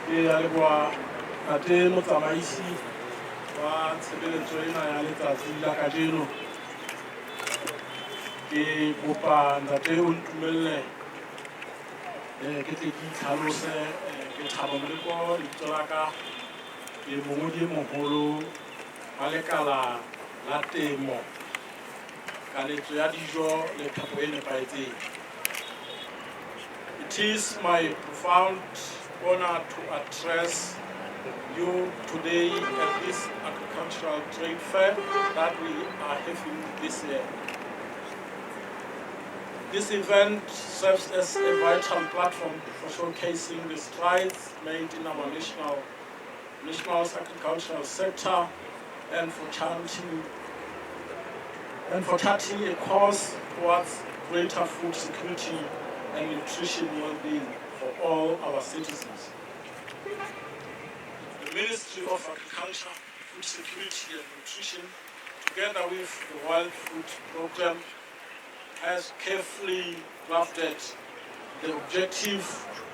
ke a leboha tate motsamaisi wa tshebeletso ena ya letsatsi la kajeno. Ke kopa ntate o ntumelle ke tle ke itlhalose ke Thabo Moleko lebitso la ka, ke mongodi e moholo wa Lekala la Temo, kaletso ya dijo le phepo e nepahetseng. It is my profound honor to address you today at this agricultural trade fair that we are having this year. This event serves as a vital platform for showcasing the strides made in our national's agricultural sector and for charting a course towards greater food security and nutrition well-being for all our citizens. The Ministry of Agriculture, Food Security and Nutrition, together with the World Food Programme, has carefully crafted the objective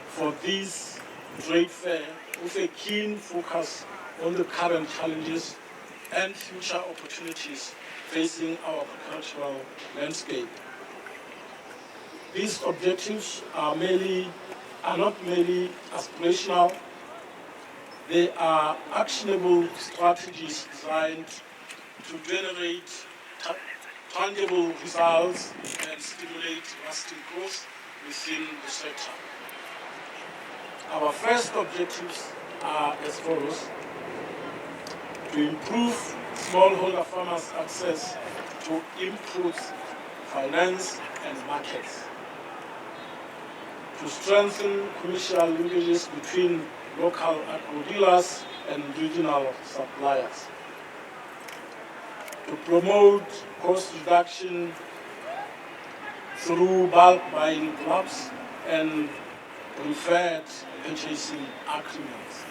for this trade fair with a keen focus on the current challenges and future opportunities facing our agricultural landscape. These objectives are not merely aspirational, they are actionable strategies designed to generate tangible results and stimulate lasting growth within the sector. Our first objectives are as follows: to improve smallholder farmers' access to inputs, finance and markets, to strengthen commercial linkages between local agro-dealers and regional suppliers, to promote cost reduction through bulk buying clubs and preferred purchasing agreements,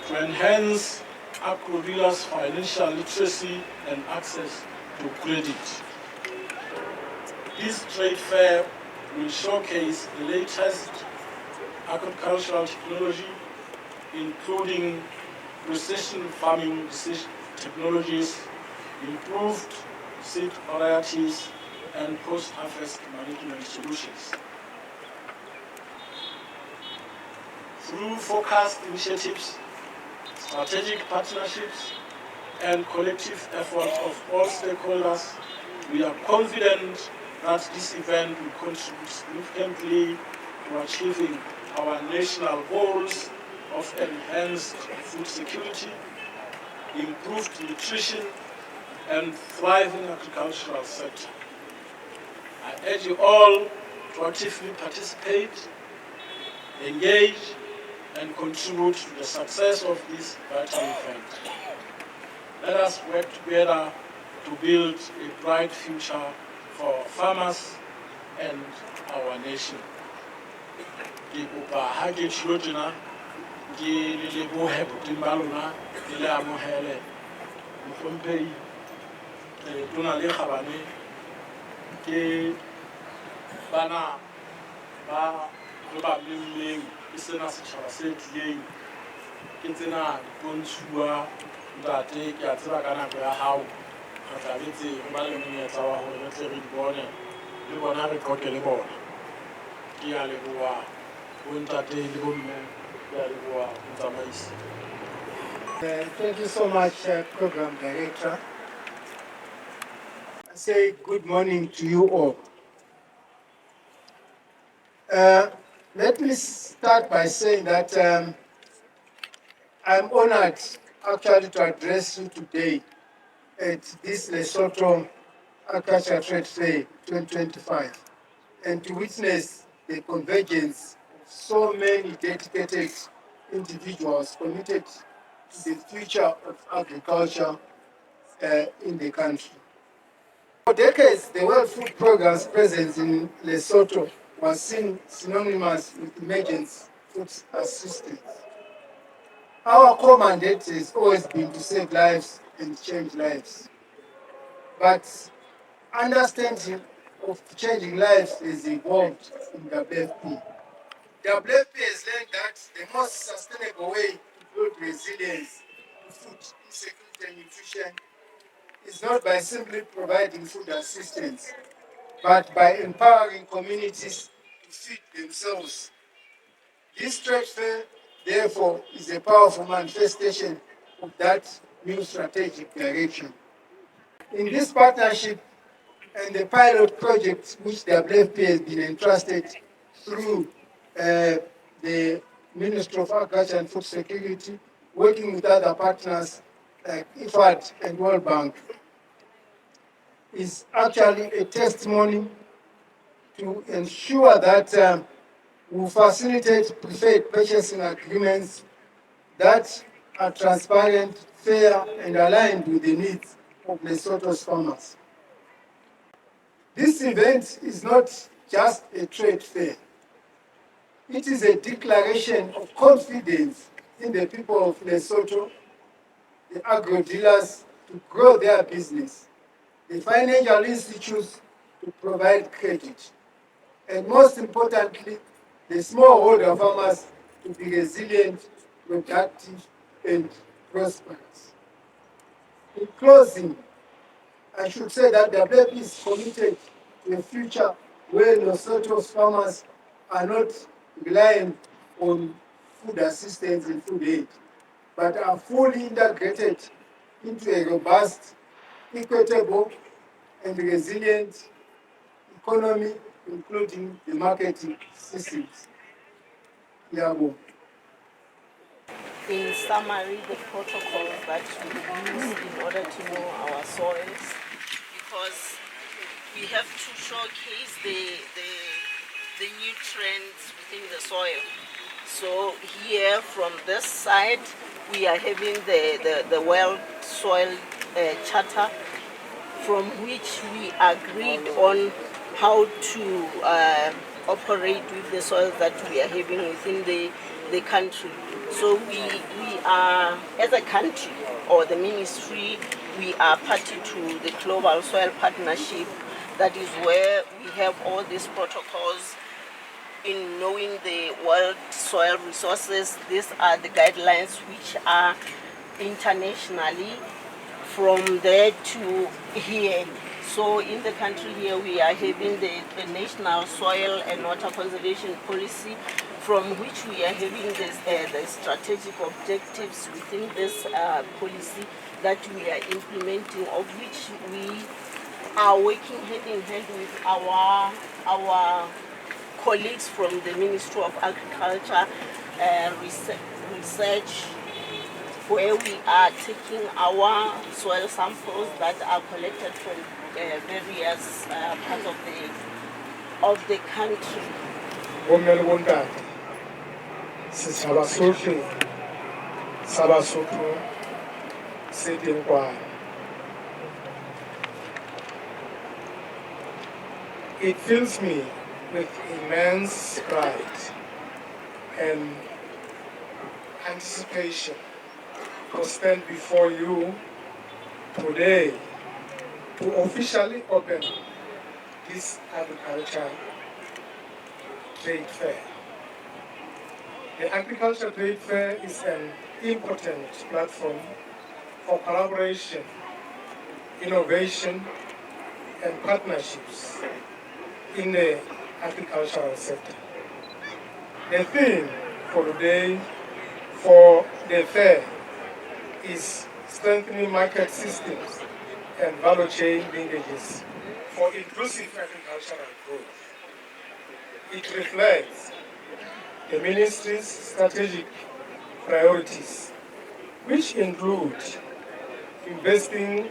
to enhance agro-dealers' financial literacy and access to credit. This trade fair will showcase the latest agricultural technology, including precision farming technologies, improved seed varieties, and post-harvest management solutions. Through focused initiatives, strategic partnerships, and collective efforts of all stakeholders, we are confident that this event will contribute significantly to achieving our national goals of enhanced food security, improved nutrition, and thriving agricultural sector. I urge you all to actively participate, engage, and contribute to the success of this vital event. Let us work together to build a bright future for our farmers and our nation. Ke kopa ha ke tshilo tjena ke le lebohe boteng ba lona le le amohele mohlomphehi tona le kgabane ke bana ba re ba mmeng ke sena setjhaba se tlileng ke tsena dipontshua ntate ke a tseba ka nako ya hao re tla betse re ba le monyetla wa hore re tle re di bone le bona re qoqe le bona. Ke a leboha bo ntate le bo mme, ke a leboha motsamaisi. Thank you so much, Program Director. I say good morning to you all. Let me start by saying that I'm honored actually to address you today at this Lesotho Agriculture Trade Fair 2025 and to witness the convergence of so many dedicated individuals committed to the future of agriculture in the country. For decades, the World Food Programme's presence in Lesotho was seen synonymous with emergency food assistance. Our core mandate has always been to save lives and change lives. But understanding of changing lives is involved in WFP. WFP has learned that the most sustainable way to build resilience to food insecurity and nutrition is not by simply providing food assistance, but by empowering communities to feed themselves. This trade fair, therefore, is a powerful manifestation of that new strategic direction. In this partnership and the pilot project which WFP has been entrusted through the Ministry of Agriculture and Food Security, working with other partners like IFAD and World Bank, is actually a testimony to ensure that we facilitate preferred purchasing agreements that are transparent, fair, and aligned with the needs of Lesotho's farmers. This event is not just a trade fair. It is a declaration of confidence in the people of Lesotho, the agro-dealers to grow their business, the financial institutes to provide credit, and most importantly, the smallholder farmers to be resilient, productive, and prosperous. In closing, I should say that the WFP is committed to a future where Lesotho's farmers are not relying on food assistance and food aid, but are fully integrated into a robust, equitable, and resilient economy, including the marketing systems. Yabo. In summary, the protocols that we use in order to know our soils, because we have to showcase the nutrients within the soil. So here from this side, we are having the World Soil Charter, from which we agreed on how to operate with the soils that we are having within the country. So we are, as a country, or the ministry, we are party to the Global Soil Partnership. That is where we have all these protocols in knowing the world soil resources. These are the guidelines which are internationally from there to here. So in the country here, we are having the National Soil and Water Conservation Policy, from which we are having the strategic objectives within this policy that we are implementing, of which we are working hand in hand with our colleagues from the Ministry of Agriculture, research, where we are taking our soil samples that are collected from various parts of the country. Bomme le bontate, setjhaba sohle sa Basotho se teng kwano. It fills me with immense pride and anticipation to stand before you today to officially open this agriculture trade fair. The agriculture trade fair is an important platform for collaboration, innovation, and partnerships in the agricultural sector. The theme for today for the fair is strengthening market systems and value chain linkages for inclusive agricultural growth. It reflects the ministry's strategic priorities, which include investing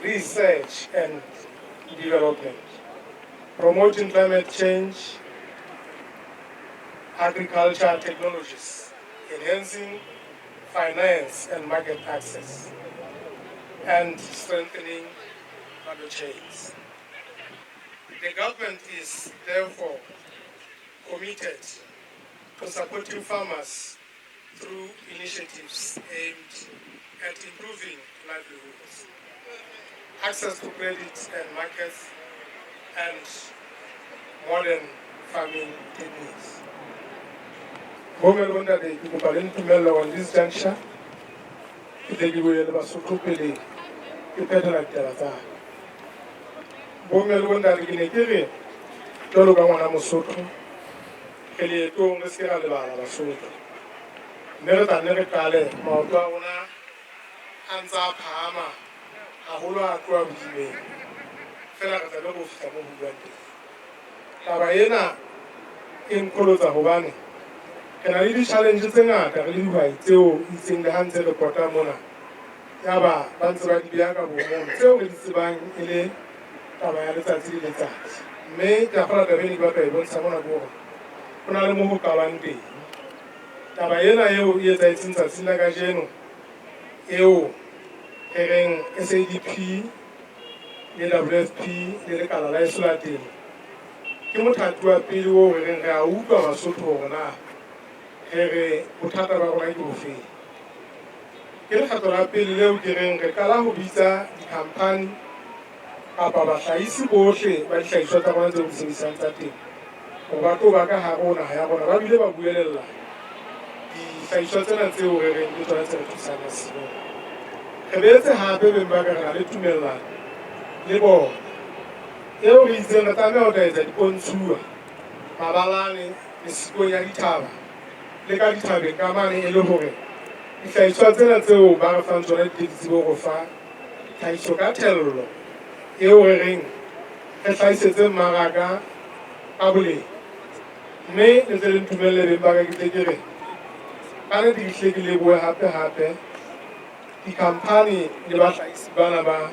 research and development, promoting climate change, agricultural technologies, enhancing finance and market access, and strengthening value chains. The government is therefore committed to supporting farmers through initiatives aimed at improving livelihoods, access to credit and markets, and modern farming techniques. Bomme le bontate, ke kopa le ntumelle on this juncture. Ke tle ke buele Basotho pele ke phethela ditaba tsa ka. Bomme le bontate, ke ne ke re jwalo ka ngwana Mosotho re leetong re se ra lebala Basotho. Mme re tlanne re qale maoto a rona a ntse a phahama haholo a tloha bodimeng. Fela re tlabe go fihla moo ho buang teng. Taba ena e nkolotsa hobane re na le di-challenge tse ngata re le dihwai tseo itseng le ha ntse re pota mona yaba ba ntse ba di beha ka bomong tseo re di tsebang e le taba ya letsatsi le letsatsi. Mme ke a kgola taba ene ke batla e bontsha mona ke hore ho na le moo ho qabang teng. Taba ena eo e etsahetseng tsatsing la kajeno eo re reng SADP le WFP le lekala la Temo ke mothati wa pele oo re reng re a utlwa Basotho hore na re bothata ba rona ke bofeng. Ke lekgetlo la pele leo ke reng re qala ho bitsa di-company kapa bahlahisi bohle ba dihlahiswa tsa rona tseo di sebedisang tsa temo hore ba tlo ba ka hare ho naha ya rona ba bile ba buelella dihlahiswa tsena tseo re reng ke tsona tse re thusang masimong. Re boetse hape beng ba ka re na le tumellano le bona eo re itseng re tlameha ho tla etsa dipontsuwa mabalane mesikong ya dithaba le ka dithabeng ka mane e le hore dihlahiswa tsena tseo ba re fang tsona ditekesi bo go fa tlhahiso ka thello eo re reng re hlahisetse mmaraka ka boleng. Mme le tle le ntumelle beng ba ka ke tle ke re ka nnete ke hle ke lebohe hape di-company le bahlahisi bana ba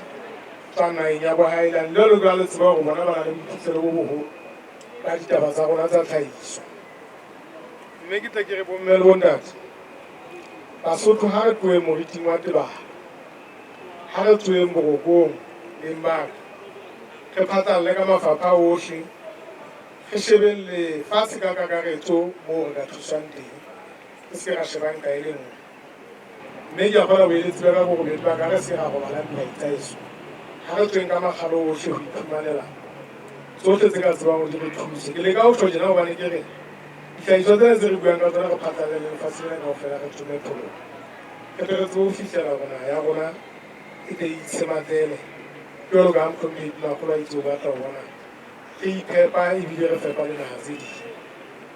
tswang naheng ya Bohighland jwalo ka le tseba hore bona ba na le boiphihlelo bo boholo ka ditaba tsa rona tsa tlhahiso. Mme ke tle ke re bomme le bontate, Basotho ha re tloeng moriting wa tebang, ha re tloeng borokong beng ba ka, re phatlalle ka mafapha ohle, re shebelle fatshe ka kakaretso moo re ka thuswang teng, re se ra shebang ka e le nngwe. Mme ke a kgona boeletsi ba ka borobedi ba ka re se ra robalang dihwai tsa heso. Ha re tsweng ka makgalo ohle ho iphumanela tsohle tse ka tsebang hore di re thuse. Ke leka ho tjho tjena hobane ke re dihlahiswa tsena tse re buang ka tsona re phatlalle le lefatshe lena kaofela re tome pholong. Re tle re tsebe ho fihlela hore naha ya rona e tle itshematlele jwalo ka mohlomphedi makgolo a itse o batla ho bona re iphepa ebile re fepa le naha tse ding.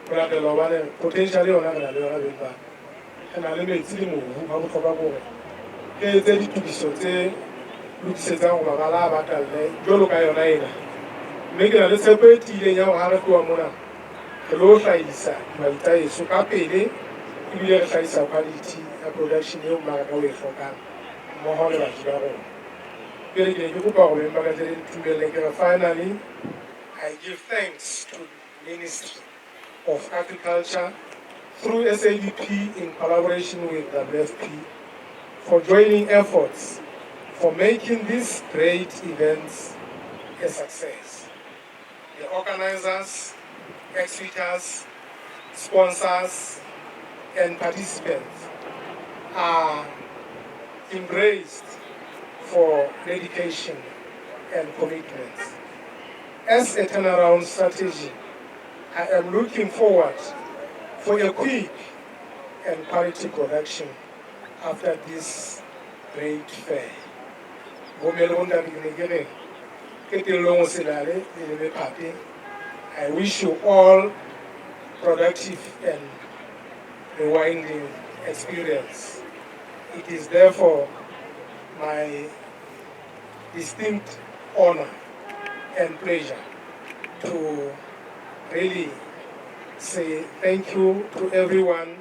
Ho latela hobane potential yona re na le yona beng ba re na le metsi le mobu ha bohlokwa ke hore re etse ditokiso tse lokisetsang hore mabala a batalle jwalo ka yona ena. Mme ke na le tshepo e tiileng ya hore ha re tloha mona re lo hlahisa dihwai tsa heso ka pele ebile re hlahisa quality ya production eo mmaraka o e hlokang mmoho le batho ba rona. Pele ke ne ke kopa hore beng ba ka tle le ntumelle ke re finally I give thanks to the Ministry of Agriculture through SADP in collaboration with WFP for joining efforts for making these great events a success. The organizers, exhibitors, sponsors, and participants are embraced for dedication and commitments. As a turnaround strategy, I am looking forward for a quick and quality production after this great fair. I wish you all productive and rewinding experience. It is therefore my distinct honor and pleasure to really say thank you to every one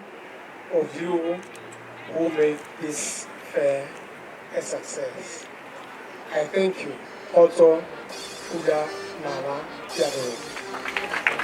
of you who made this fair a success. I thank you. Also, Uda Nala Tiago.